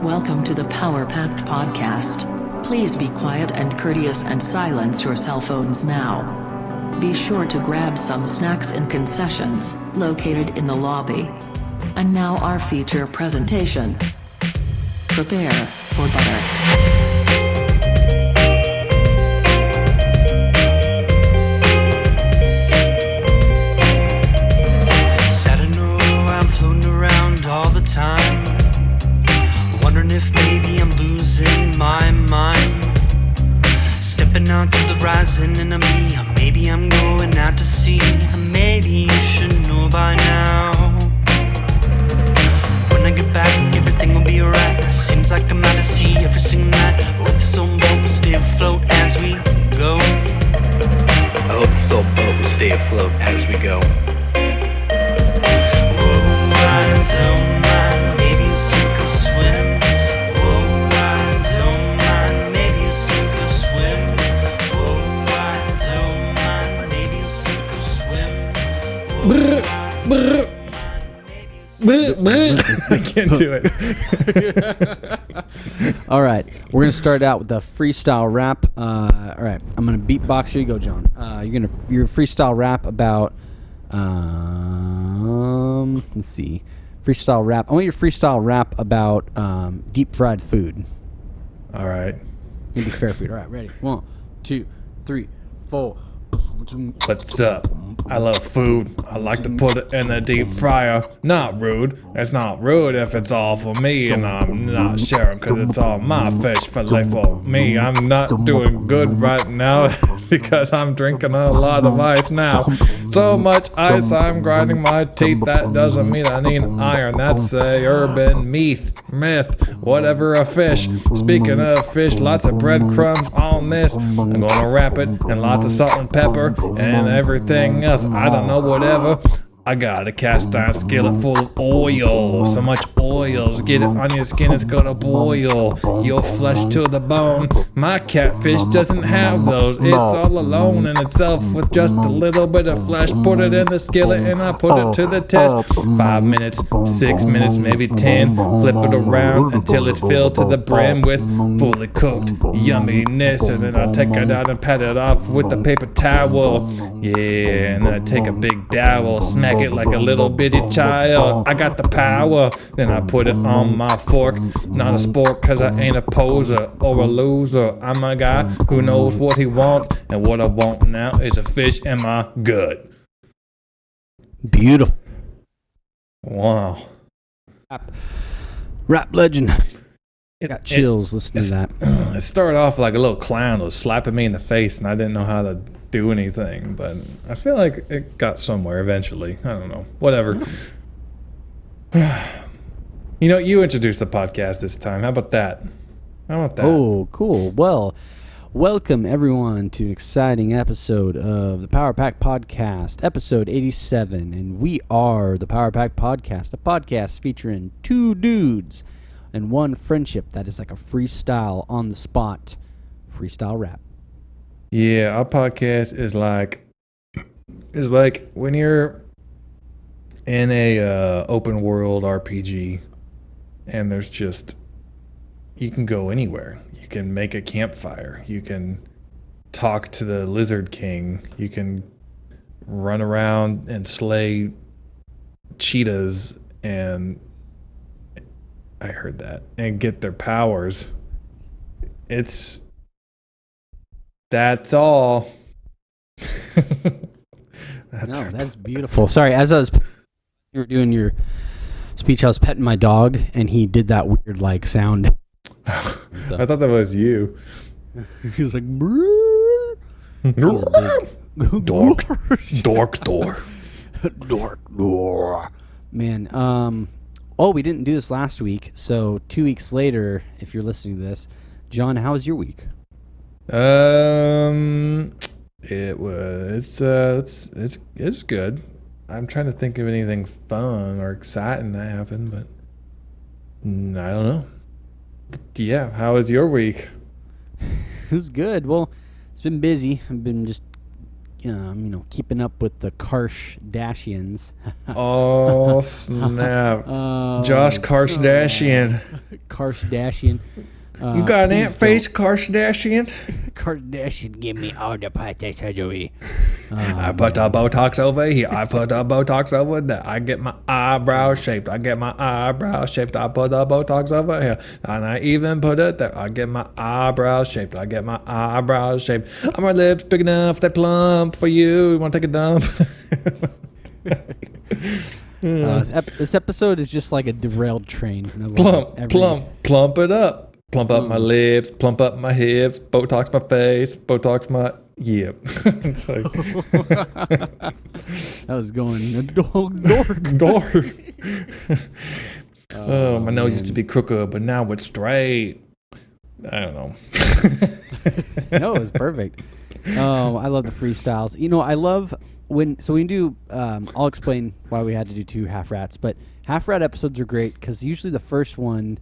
Welcome to the Power Packed Podcast. Please be quiet and courteous and silence your cell phones now. Be sure to grab some snacks and concessions, located in the lobby. And now our feature presentation. Prepare for butter. All the time, wondering if maybe I'm losing my mind. Stepping out to the rising enemy, or maybe I'm going out to sea. Maybe you should know by now. When I get back, everything will be alright. Seems like I'm out to sea every single night. I hope this old boat will stay afloat as we go. I hope this old boat will stay afloat as we go. Don't mind, maybe you'll sink or swim. Oh, I don't mind, maybe you'll sink or swim. Oh, I don't mind, maybe you'll sink or swim. I can't do it. All right, we're gonna start out with the freestyle rap. All right, I'm gonna beatbox. Here you go, John. You're freestyle rap about. Let's see. Freestyle rap. I want you to freestyle rap about deep fried food. All right. Maybe fair food. All right, ready? 1, 2, 3, 4. What's up? I love food. I like to put it in the deep fryer. Not rude. It's not rude if it's all for me and I'm not sharing because it's all my fish fillet for me. I'm not doing good right now because I'm drinking a lot of ice now. So much ice I'm grinding my teeth. That doesn't mean I need iron. That's a urban myth, whatever a fish. Speaking of fish, lots of breadcrumbs on this. I'm gonna wrap it in lots of salt and pepper and everything else. I don't know, whatever. I got a cast iron skillet full of oil. So much oil, just get it on your skin, it's gonna boil your flesh to the bone. My catfish doesn't have those. It's all alone in itself with just a little bit of flesh. Put it in the skillet and I put it to the test. 5 minutes, 6 minutes, maybe 10. Flip it around until it's filled to the brim with fully cooked yumminess. And then I take it out and pat it off with a paper towel. Yeah, and then I take a big dowel, smack it like a little bitty child. I got the power. Then I put it on my fork. Not a sport cause I ain't a poser or a loser. I'm a guy who knows what he wants, and what I want now is a fish in my gut. Beautiful. Wow. Rap legend. Got chills listening to that. It started off like a little clown was slapping me in the face and I didn't know how to do anything, but I feel like it got somewhere eventually. I don't know. Whatever. You introduced the podcast this time. How about that? Oh, cool. Well, welcome everyone to an exciting episode of the Power Pack Podcast, episode 87. And we are the Power Pack Podcast, a podcast featuring two dudes and one friendship that is like a freestyle on the spot freestyle rap. Yeah, our podcast is like when you're in a open world RPG and there's just, you can go anywhere. You can make a campfire. You can talk to the Lizard King. You can run around and slay cheetahs and I heard that and get their powers. That's all. That's beautiful. Sorry, you were doing your speech, I was petting my dog, and he did that weird like sound. So, I thought that was you. he was like, Dork door. Man, we didn't do this last week, so 2 weeks later, if you're listening to this, John, how was your week? It's good. I'm trying to think of anything fun or exciting that happened, but I don't know. Yeah, how was your week? It was good. Well, it's been busy. I've been just keeping up with the Kardashians. Oh, snap. Josh Kardashian. Kardashian. You got an ant face, Kardashian? Kardashian, give me all the plastic surgery. I put the Botox over here. I put the Botox over there. I get my eyebrows shaped. I get my eyebrows shaped. I put the Botox over here. And I even put it there. I get my eyebrows shaped. I get my eyebrows shaped. Are my lips big enough? They're plump for you. You want to take a dump? This episode is just like a derailed train. Plump it up. Plump up my lips, plump up my hips, Botox my face, Botox my It's like that was going dork. Oh, my nose used to be crooked, but now it's straight. I don't know. No, it was perfect. I love the freestyles. You know, I love when we do. I'll explain why we had to do 2 half rats, but half rat episodes are great because usually the first one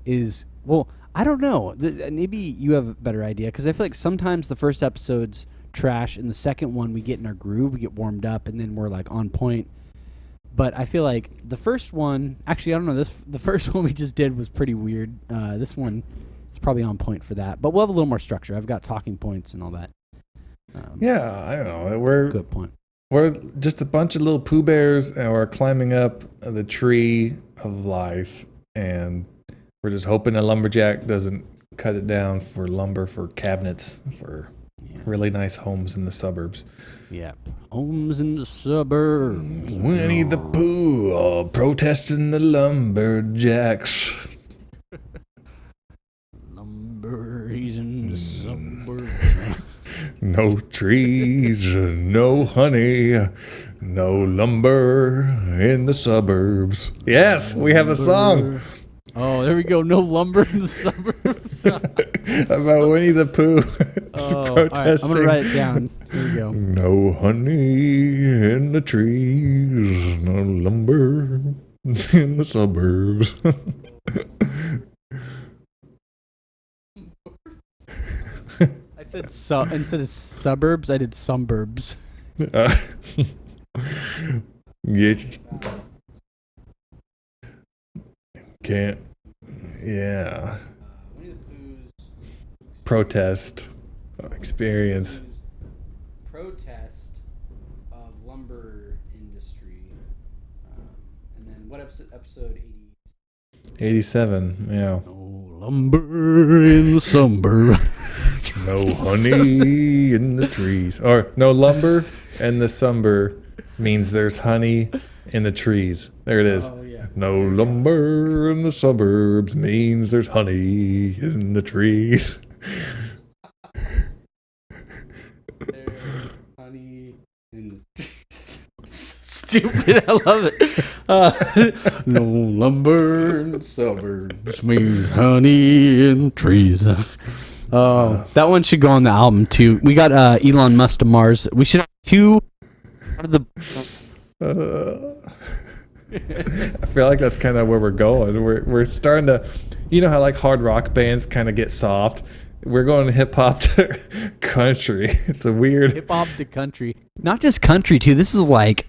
is. Well, I don't know. Maybe you have a better idea because I feel like sometimes the first episode's trash and the second one we get in our groove, we get warmed up, and then we're like on point. But I feel like the first one, actually, I don't know. The first one we just did was pretty weird. This one is probably on point for that. But we'll have a little more structure. I've got talking points and all that. Yeah, I don't know. Good point. We're just a bunch of little Pooh Bears, and we're climbing up the tree of life, and we're just hoping a lumberjack doesn't cut it down for lumber for cabinets for really nice homes in the suburbs. Yep. Homes in the suburbs. Winnie the Pooh protesting the lumberjacks. He's in the suburbs. No trees, no honey, no lumber in the suburbs. Yes, we have a song. Oh, there we go. No lumber in the suburbs. About Winnie the Pooh protesting. All right, I'm going to write it down. Here we go. No honey in the trees, no lumber in the suburbs. I said instead of suburbs, I did sunburbs. Yeah. Can't. Yeah. Protest experience. Protest of lumber industry. And then what episode 80? 87, yeah. No lumber in the suburb. No honey in the trees. Or no lumber and the sumber means there's honey in the trees. There it is. Oh, yeah. No lumber in the suburbs means there's honey in the trees. There's honey in the Stupid. I love it. No lumber in the suburbs means honey in the trees. Oh, that one should go on the album too. We got Elon Musk to Mars. We should have 2 of the. I feel like that's kind of where we're going. We're starting to, you know how like hard rock bands kind of get soft. We're going hip hop to country. It's a weird hip hop to country. Not just country too. This is like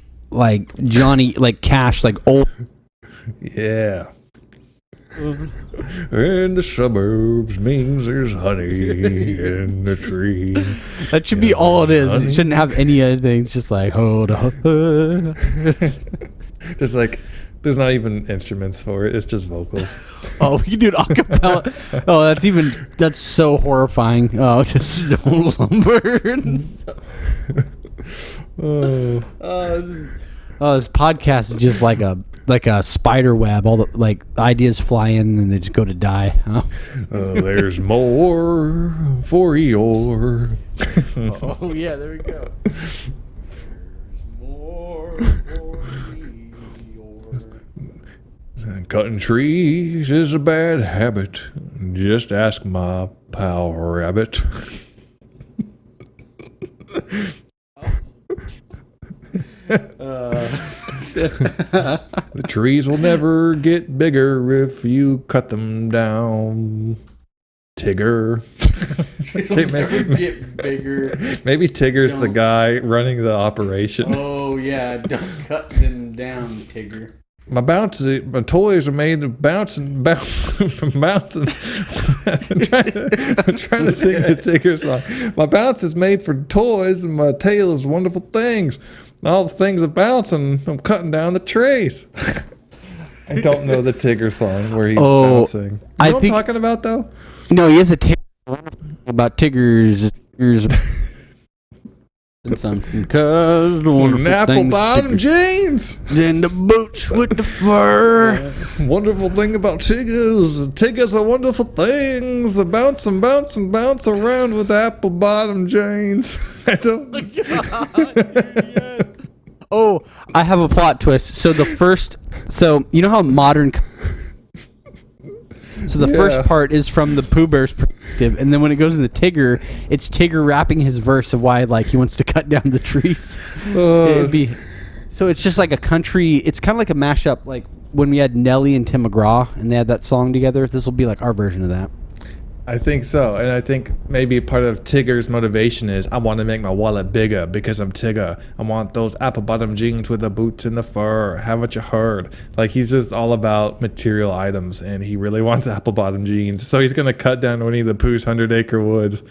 Johnny, like Cash, like old. Yeah. In the suburbs means there's honey in the tree. That should be all it is. It shouldn't have any other things. Just like hold on. Just like there's not even instruments for it. It's just vocals. Oh, we can do it a cappella. Oh, that's so horrifying. Oh, just no lumber. This podcast is just like a spider web. All the like ideas fly in and they just go to die. Huh? There's more for Eeyore. Oh yeah, there we go. There's more for Eeyore. Cutting trees is a bad habit. Just ask my pal Rabbit. The trees will never get bigger if you cut them down. Tigger. Never get bigger. Maybe Tigger's the guy running the operation. Oh yeah, don't cut them down, Tigger. My toys are made of bouncing. I'm trying to sing the Tigger song. My bounce is made for toys, and my tail is wonderful things. All the things are bouncing. I'm cutting down the trees. I don't know the Tigger song where he's bouncing. You know what I'm talking about, though? No, he has a about Tigger's and something. Cause the wonderful apple bottom jeans. Then the boots with the fur. Wonderful thing about Tiggers are wonderful things. They bounce and bounce and bounce around with apple bottom jeans. I don't. Oh, I have a plot twist. So you know how modern. So the first part is from the Pooh Bear's perspective, and then when it goes into Tigger, it's Tigger rapping his verse of why he wants to cut down the trees. So it's just like a country. It's kind of like a mashup, like when we had Nelly and Tim McGraw, and they had that song together. This will be like our version of that. I think so, and I think maybe part of Tigger's motivation is I want to make my wallet bigger because I'm Tigger. I want those apple bottom jeans with the boots and the fur. Haven't you heard? Like, he's just all about material items, and he really wants apple bottom jeans. So he's gonna cut down Winnie the Pooh's 100-acre woods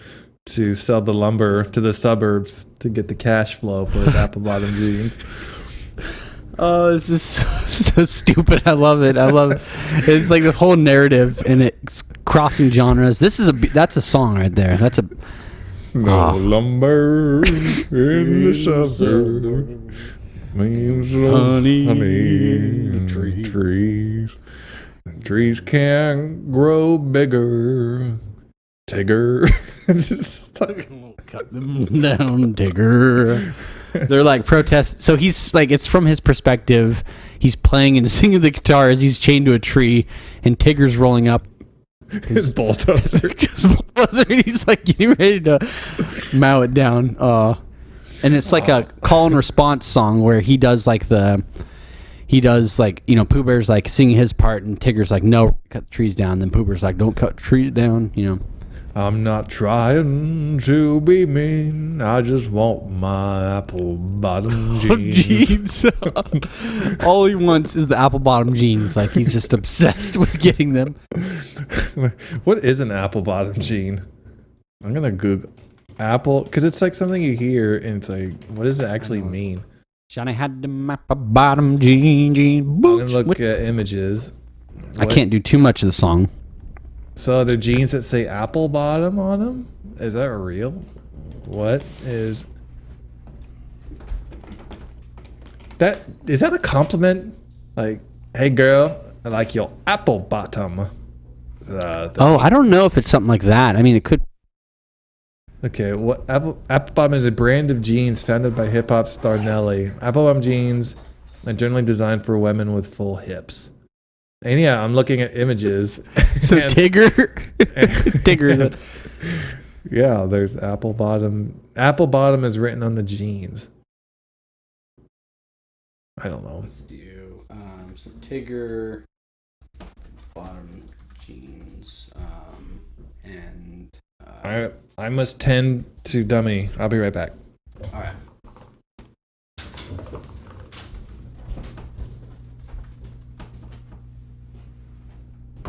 to sell the lumber to the suburbs to get the cash flow for his apple bottom jeans. Oh, this is so stupid. I love it. It's like this whole narrative, and it's crossing genres. That's a song right there. That's a lumber in the suburbs means honey and trees. And trees can grow bigger. Tigger. Cut them down, Tigger. They're like protests. So he's like, it's from his perspective. He's playing and singing the guitar as he's chained to a tree, and Tigger's rolling up his bulldozer. And he's like getting ready to mow it down. And it's like a call and response song where he does like, Pooh Bear's like singing his part, and Tigger's like, no, cut the trees down. Then Pooh Bear's like, don't cut trees down, I'm not trying to be mean. I just want my apple bottom jeans. All he wants is the apple bottom jeans. Like, he's just obsessed with getting them. What is an apple bottom jean? I'm gonna Google apple, because it's like something you hear and it's like, what does it actually mean? Johnny had the apple bottom jean I'm gonna look at images. I can't do too much of the song. So are there jeans that say apple bottom on them? Is that real? What is that? Is that a compliment? Like, hey girl, I like your apple bottom. I don't know if it's something like that. I mean, it could. Okay, what apple bottom is a brand of jeans founded by hip hop star Nelly. Apple bottom jeans are generally designed for women with full hips. And yeah, I'm looking at images. So Tigger. Yeah, there's apple bottom. Apple bottom is written on the jeans. I don't know. Let's do some Tigger bottom jeans. I must tend to dummy. I'll be right back. All right.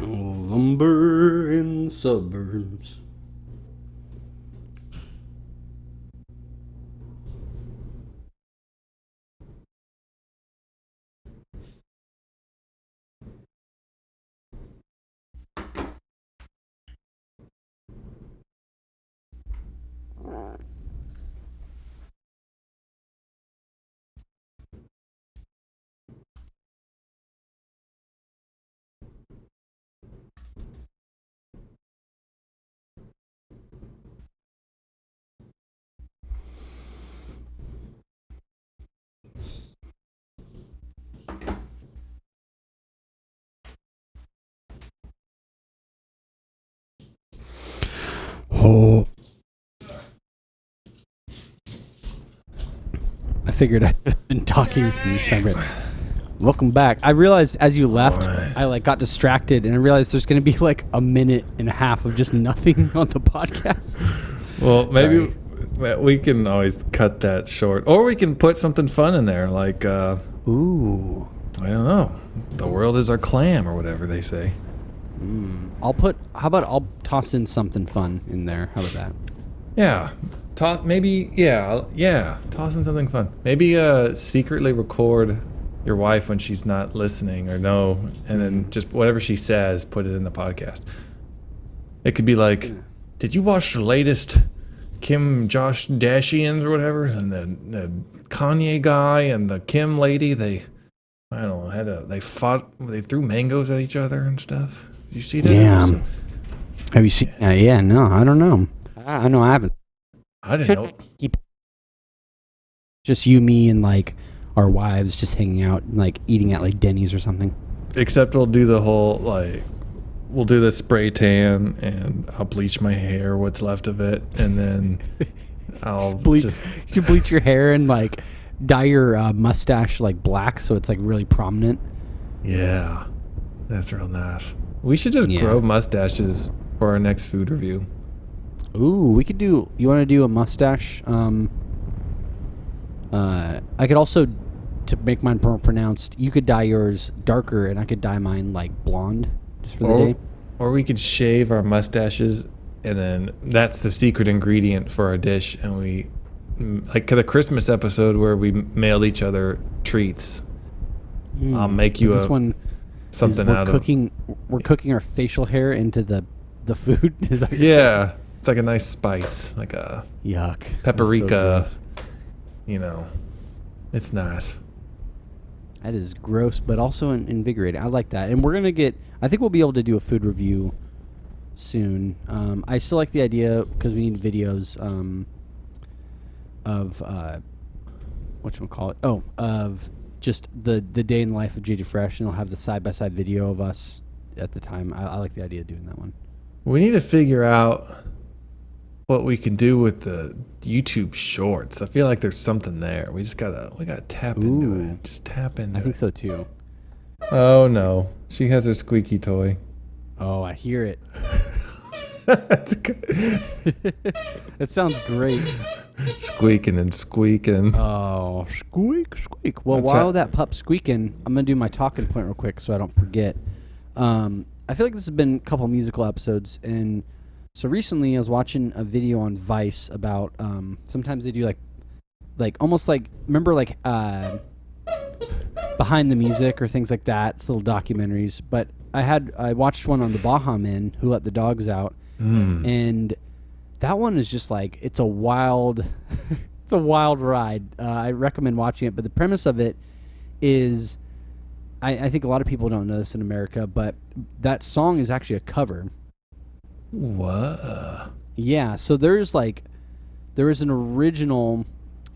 Lumber in the suburbs. Oh. I figured I'd been talking this time, but welcome back. I realized as you left, I got distracted, and I realized there's going to be like a minute and a half of just nothing on the podcast. Well, maybe we can always cut that short, or we can put something fun in there, like ooh, I don't know. The world is our clam, or whatever they say. How about I'll toss in something fun in there. How about that? Yeah. Toss in something fun. Maybe secretly record your wife when she's not listening or no, and then just whatever she says, put it in the podcast. It could be like, did you watch the latest Kim Josh Dashians or whatever? And the Kanye guy and the Kim lady, they fought, they threw mangoes at each other and stuff. Did you see that? Yeah. episode? Have you seen? Yeah. No, I don't know. I know I haven't. I didn't know. Just you, me, and like our wives just hanging out and like eating at like Denny's or something. Except we'll do the whole we'll do the spray tan and I'll bleach my hair, what's left of it, and then I'll You should bleach your hair and like dye your mustache like black so it's like really prominent. Yeah, that's real nice. We should just grow mustaches for our next food review. Ooh, we could do. You want to do a mustache? I could also, to make mine more pronounced, you could dye yours darker, and I could dye mine like blonde, just for the day. Or we could shave our mustaches, and then that's the secret ingredient for our dish. And we, like the Christmas episode where we mailed each other treats. I'll make you something out of. We're cooking our facial hair into the food. Is that what you're saying? It's like a nice spice, like a yuck paprika. It's nice. That is gross, but also invigorating. I like that. And I think we'll be able to do a food review soon. I still like the idea because we need videos of of just the day in the life of JJ Fresh, and I'll have the side-by-side video of us at the time. I like the idea of doing that one. We need to figure out what we can do with the YouTube shorts. I feel like there's something there. We gotta tap into it. Just tap into it. I think so too. Oh no. She has her squeaky toy. Oh, I hear it. That's good. That sounds great. Squeaking and squeaking. Oh, squeak, squeak. Well, while that pup's squeaking, I'm going to do my talking point real quick so I don't forget. I feel like this has been a couple musical episodes, and so recently I was watching a video on Vice about sometimes they do like almost like, remember like behind the music or things like that. It's little documentaries. But I watched one on the Baja Men Who Let the Dogs Out, and that one is just like, it's a wild ride. I recommend watching it. But the premise of it is, I think a lot of people don't know this in America, but that song is actually a cover. What? Yeah, so there is an original.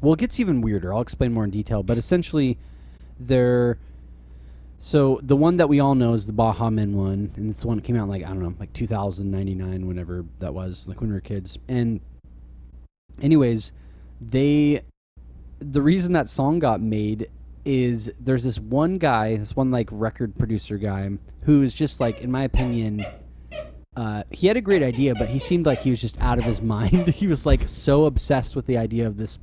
Well, it gets even weirder. I'll explain more in detail, but essentially, so the one that we all know is the Baja Men one, and it's the one that came out in like 2099, whenever that was, like when we were kids. And anyways, the reason that song got made is there's this one like record producer guy who is just like, in my opinion, he had a great idea, but he seemed like he was just out of his mind. He was like so obsessed with the idea of this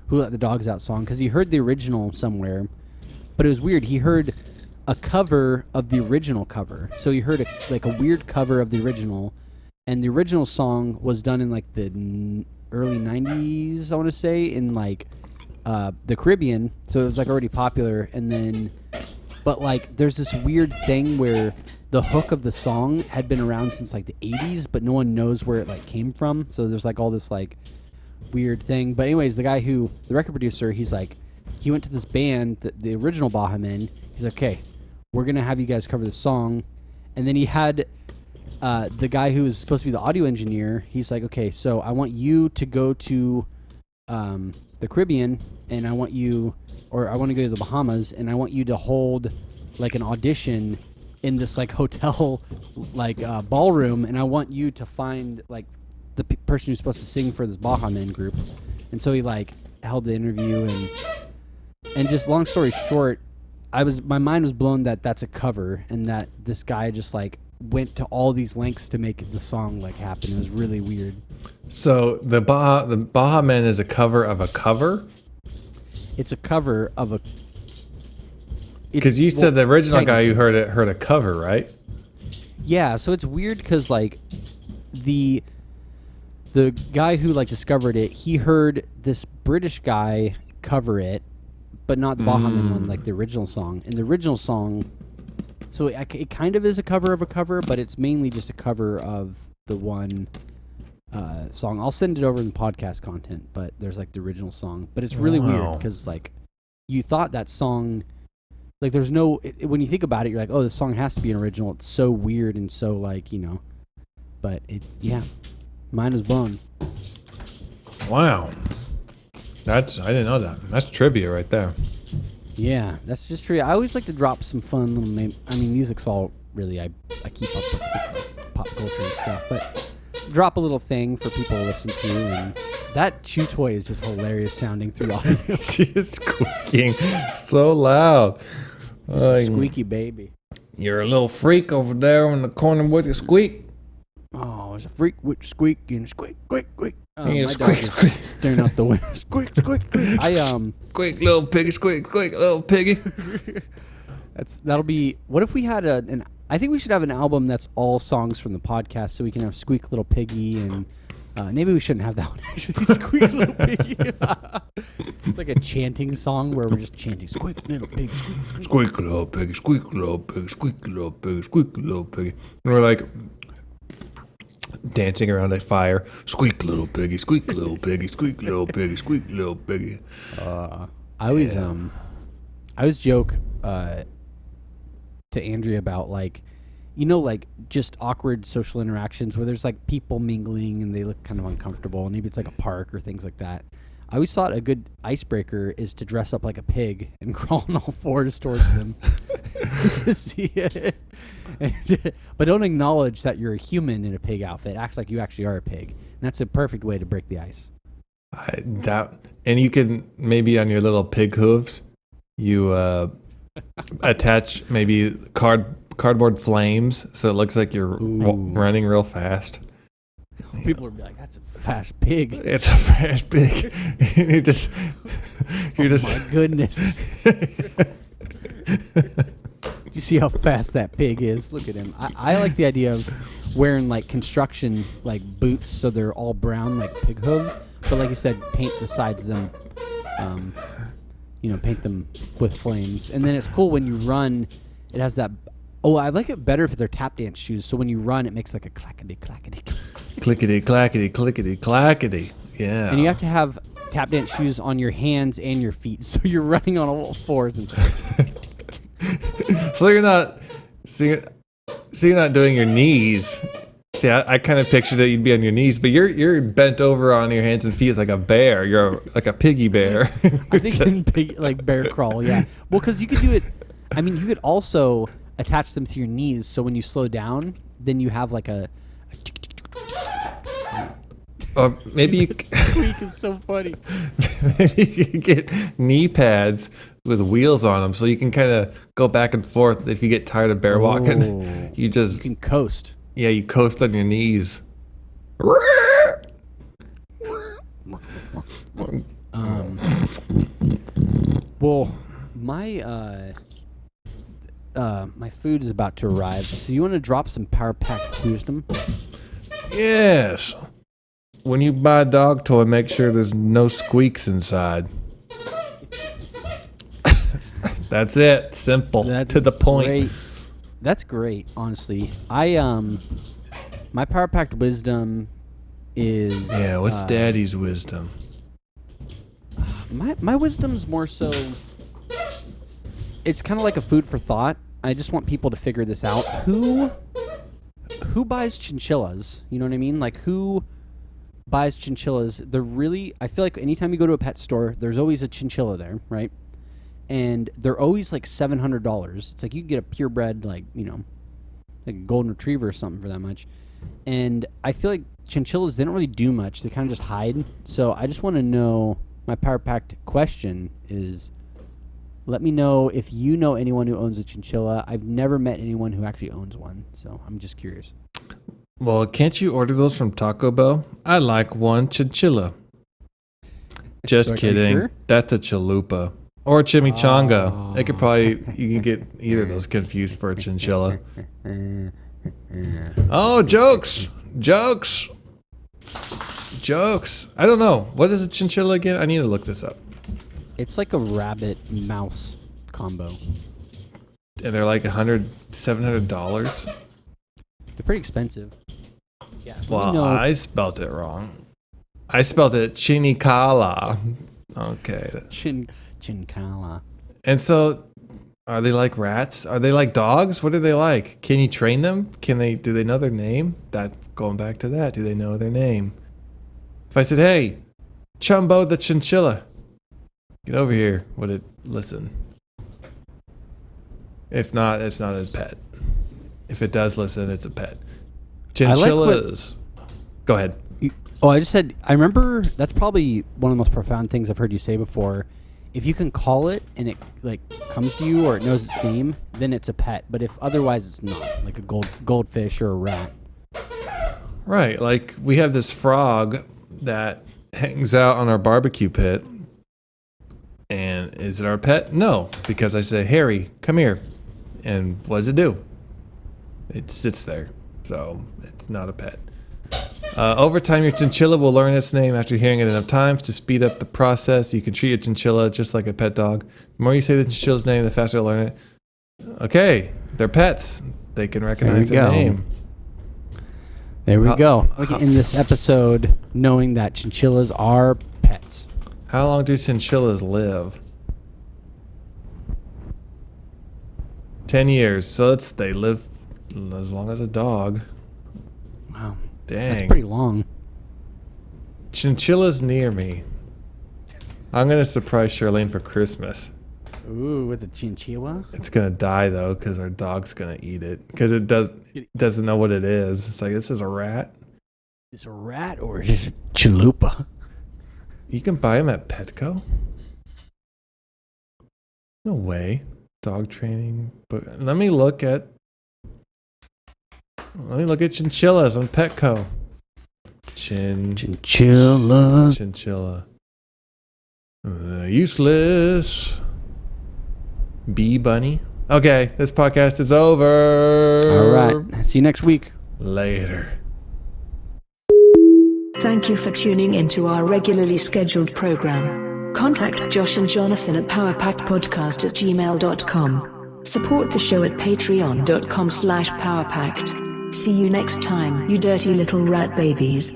Who Let the Dogs Out song because he heard the original somewhere, but it was weird. He heard a cover of the original cover. So he heard a weird cover of the original, and the original song was done in like the early 90s, I want to say, in like the Caribbean. So it was like already popular, and then but like there's this weird thing where the hook of the song had been around since like the 80s, but no one knows where it like came from. So there's like all this like weird thing. But anyways, the record producer, he went to this band, the original Baja Men. He's like, okay, we're going to have you guys cover the song. And then he had the guy who was supposed to be the audio engineer. He's like, okay, so I want you to go to the Caribbean, and I want to go to the Bahamas, and I want you to hold like an audition in this like hotel like ballroom, and I want you to find like the person who's supposed to sing for this Baja Men group. And so he like held the interview, and just long story short, my mind was blown that that's a cover, and that this guy just like went to all these lengths to make the song like happen. It was really weird. So the Baja Men is a cover of a cover? It's a cover of Because you said the original guy you heard a cover, right? Yeah, so it's weird because like the guy who like discovered it, he heard this British guy cover it, but not the Bahamian one, like the original song. And the original song, so it kind of is a cover of a cover, but it's mainly just a cover of the one song. I'll send it over in podcast content, but there's like the original song. But it's really weird because like you thought that song, like there's no, when you think about it, you're like, oh, this song has to be an original. It's so weird and so like, but mine is blown. Wow. I didn't know that. That's trivia right there. Yeah, that's just true. I always like to drop some fun little music's all really, I keep up with pop culture and stuff, but drop a little thing for people to listen to, and that chew toy is just hilarious sounding through audio. She is squeaking so loud. Squeaky baby. You're a little freak over there in the corner with your squeak. Oh, it's a freak with squeak and squeak, squeak, squeak. Yeah, my squeak, dog squeak. is staring out the window. Squeak, squeak, squeak. Squeak, little piggy, squeak, squeak, little piggy. That'll be. What if we had I think we should have an album that's all songs from the podcast, so we can have Squeak Little Piggy and maybe we shouldn't have that one actually. Squeak Little Piggy. It's like a chanting song where we're just chanting Squeak Little Piggy. Squeak, little piggy, squeak, little piggy, squeak, little piggy, squeak, little piggy. And we're like dancing around a fire. Squeak, little piggy, squeak, little piggy, squeak, little piggy, squeak, little piggy. I always joke to Andrea about like just awkward social interactions where there's like people mingling and they look kind of uncomfortable, and maybe it's like a park or things like that. I always thought a good icebreaker is to dress up like a pig and crawl on all fours towards them to see it. But don't acknowledge that you're a human in a pig outfit. Act like you actually are a pig. And that's a perfect way to break the ice. And you can maybe on your little pig hooves, you attach maybe cardboard flames so it looks like you're running real fast. People would be like, "That's a fast pig." It's a fast pig. you're just. My goodness. You see how fast that pig is? Look at him. I like the idea of wearing like construction like boots so they're all brown like pig hooves, but like you said, paint the sides of them. Paint them with flames, and then it's cool when you run. It has that. Oh, I like it better if they're tap dance shoes. So when you run, it makes like a clackety clackety. Clickety clackety clickety clackety. Yeah. And you have to have tap dance shoes on your hands and your feet, so you're running on all fours. And so you're not doing your knees. See, I kind of pictured that you'd be on your knees, but you're bent over on your hands and feet as like a bear. You're like a piggy bear. I think like bear crawl, yeah. Well, because you could do it. I mean, you could also attach them to your knees, so when you slow down, then you have like a. Or maybe you. Squeak is so funny. Maybe you can get knee pads with wheels on them, so you can kind of go back and forth. If you get tired of bear walking, you can coast. Yeah, you coast on your knees. Well, my food is about to arrive. So you want to drop some Power Pack wisdom? Yes. When you buy a dog toy, make sure there's no squeaks inside. That's it. Simple. That's to the point. Great. That's great, honestly. My Power Packed wisdom is... Yeah, what's Daddy's wisdom? My wisdom's more so... It's kind of like a food for thought. I just want people to figure this out. Who buys chinchillas? You know what I mean? Like, who buys chinchillas? They're really... I feel like anytime you go to a pet store, there's always a chinchilla there, right? And they're always like $700. It's like you can get a purebred, like a golden retriever or something for that much. And I feel like chinchillas, they don't really do much. They kind of just hide. So I just want to know, my Power Packed question is, let me know if you know anyone who owns a chinchilla. I've never met anyone who actually owns one, so I'm just curious. Well, can't you order those from Taco Bell? I like one chinchilla. Just kidding. Sure? That's a chalupa. Or chimichanga. It could probably, you can get either of those confused for a chinchilla. Oh, jokes! Jokes! Jokes! I don't know. What is a chinchilla again? I need to look this up. It's like a rabbit mouse combo. And they're like $700. They're pretty expensive. Yeah. Well, I spelt it wrong. I spelled it Chinicala. Okay. Chinchilla. And so, are they like rats? Are they like dogs? What are they like? Can you train them? Do they know their name? Going back to that, do they know their name? If I said, hey, Chumbo the chinchilla, get over here, would it listen? If not, it's not a pet. If it does listen, it's a pet. Chinchillas. Go ahead. I remember that's probably one of the most profound things I've heard you say before. If you can call it and it like comes to you or it knows its name, then it's a pet. But if otherwise it's not, like a goldfish or a rat. Right, like we have this frog that hangs out on our barbecue pit. And is it our pet? No, because I say, Harry, come here. And what does it do? It sits there. So it's not a pet. Over time, your chinchilla will learn its name after hearing it enough times. To speed up the process, you can treat a chinchilla just like a pet dog. The more you say the chinchilla's name, the faster they'll learn it. Okay, they're pets. They can recognize their name. There we go. In this episode, knowing that chinchillas are pets. How long do chinchillas live? 10 years. So they live as long as a dog. Wow. Dang. That's pretty long. Chinchilla's near me. I'm going to surprise Charlene for Christmas. Ooh, with a chinchilla? It's going to die, though, because our dog's going to eat it. Because it doesn't know what it is. It's like, this is a rat. Is it a rat or is it a chalupa? You can buy them at Petco? No way. Dog training. But let me look at chinchillas on Petco. Chinchillas. Chinchilla. Useless. Bee bunny. Okay, this podcast is over. All right. See you next week. Later. Thank you for tuning into our regularly scheduled program. Contact Josh and Jonathan at powerpackedpodcast@gmail.com. Support the show at patreon.com/powerpacked. See you next time, you dirty little rat babies.